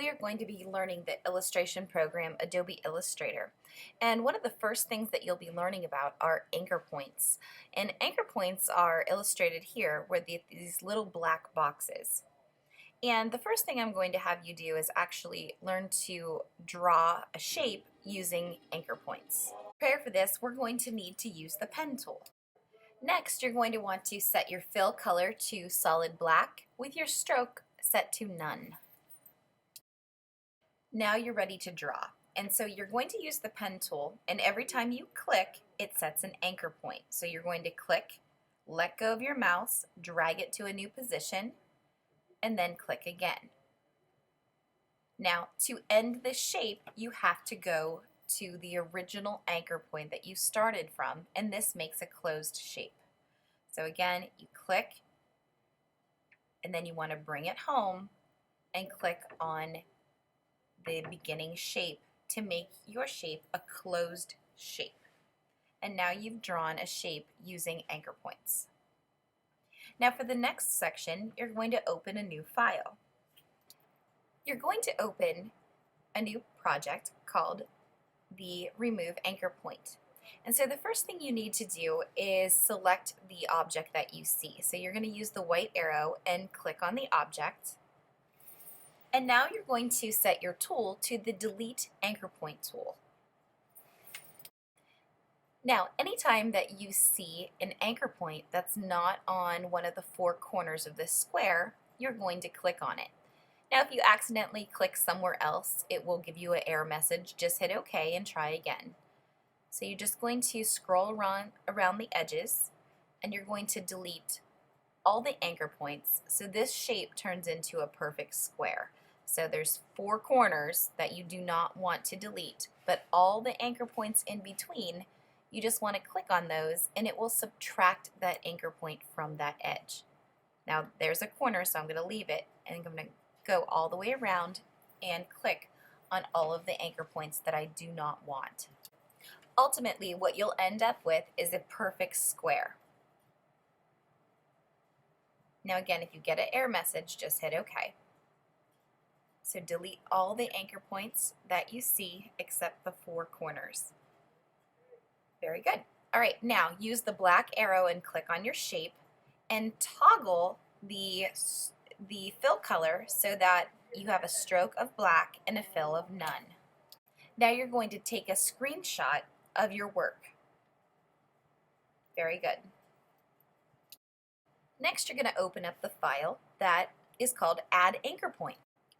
we are going to be learning the illustration program Adobe Illustrator. And one of the first things that you'll be learning about are anchor points. And anchor points are illustrated here with these little black boxes. And the first thing I'm going to have you do is actually learn to draw a shape using anchor points. To prepare for this, we're going to need to use the pen tool. Next, you're going to want to set your fill color to solid black with your stroke set to none. Now you're ready to draw. And so you're going to use the pen tool, and every time you click, it sets an anchor point. So you're going to click, let go of your mouse, drag it to a new position, and then click again. Now, to end this shape, you have to go to the original anchor point that you started from, and this makes a closed shape. So again, you click, and then you want to bring it home and click on the beginning shape to make your shape a closed shape. And now you've drawn a shape using anchor points. Now for the next section, you're going to open a new file. You're going to open a new project called the Remove Anchor Point. And so the first thing you need to do is select the object that you see. So you're going to use the white arrow and click on the object. And now you're going to set your tool to the Delete Anchor Point tool. Now, anytime that you see an anchor point that's not on one of the four corners of this square, you're going to click on it. Now, if you accidentally click somewhere else, it will give you an error message. Just hit OK and try again. So you're just going to scroll around the edges, and you're going to delete all the anchor points, so this shape turns into a perfect square. So there's four corners that you do not want to delete, but all the anchor points in between, you just want to click on those and it will subtract that anchor point from that edge. Now there's a corner, so I'm going to leave it, and I'm going to go all the way around and click on all of the anchor points that I do not want. Ultimately, what you'll end up with is a perfect square. Now again, if you get an error message, just hit OK. So delete all the anchor points that you see except the four corners. Very good. All right, now use the black arrow and click on your shape and toggle the fill color so that you have a stroke of black and a fill of none. Now you're going to take a screenshot of your work. Very good. Next, you're going to open up the file that is called Add Anchor Point.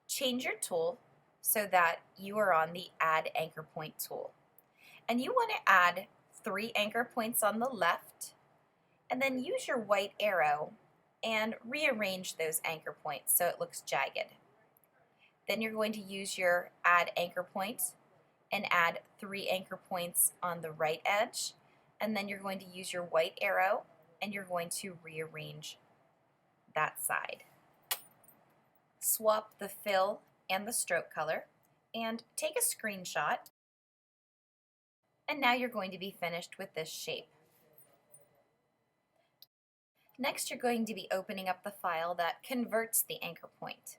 Change your tool so that you are on the Add Anchor Point tool. And you want to add 3 anchor points on the left, and then use your white arrow and rearrange those anchor points so it looks jagged. Then you're going to use your Add Anchor Point and add 3 anchor points on the right edge, and then you're going to use your white arrow and you're going to rearrange that side. Swap the fill and the stroke color and take a screenshot, and now you're going to be finished with this shape. Next, you're going to be opening up the file that converts the anchor point.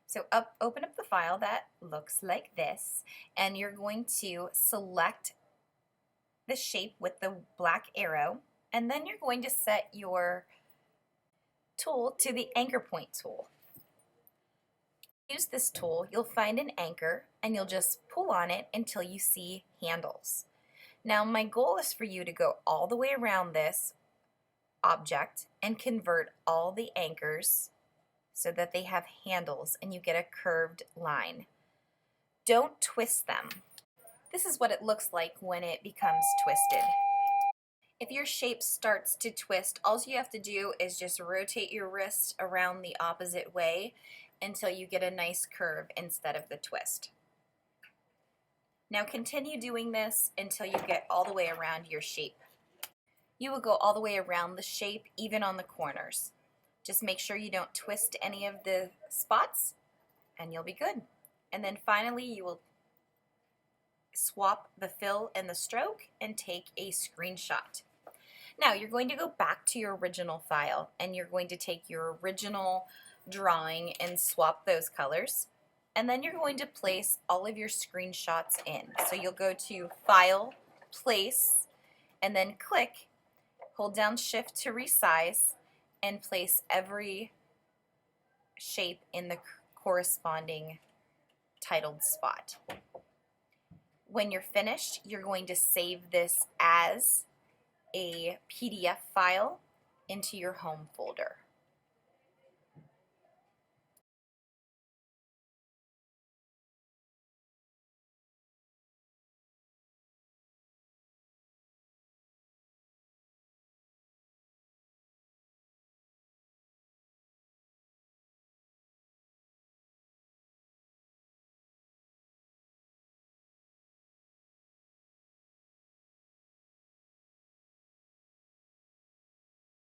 So open up the file that looks like this, and you're going to select the shape with the black arrow, and then you're going to set your tool to the Anchor Point tool. Use this tool, you'll find an anchor, and you'll just pull on it until you see handles. Now my goal is for you to go all the way around this object and convert all the anchors so that they have handles and you get a curved line. Don't twist them. This is what it looks like when it becomes twisted. If your shape starts to twist, all you have to do is just rotate your wrist around the opposite way until you get a nice curve instead of the twist. Now continue doing this until you get all the way around your shape. You will go all the way around the shape, even on the corners. Just make sure you don't twist any of the spots and you'll be good. And then finally you will swap the fill and the stroke and take a screenshot. Now you're going to go back to your original file and you're going to take your original drawing and swap those colors. And then you're going to place all of your screenshots in. So you'll go to File, Place, and then click, hold down Shift to resize, and place every shape in the corresponding titled spot. When you're finished, you're going to save this as a PDF file into your home folder.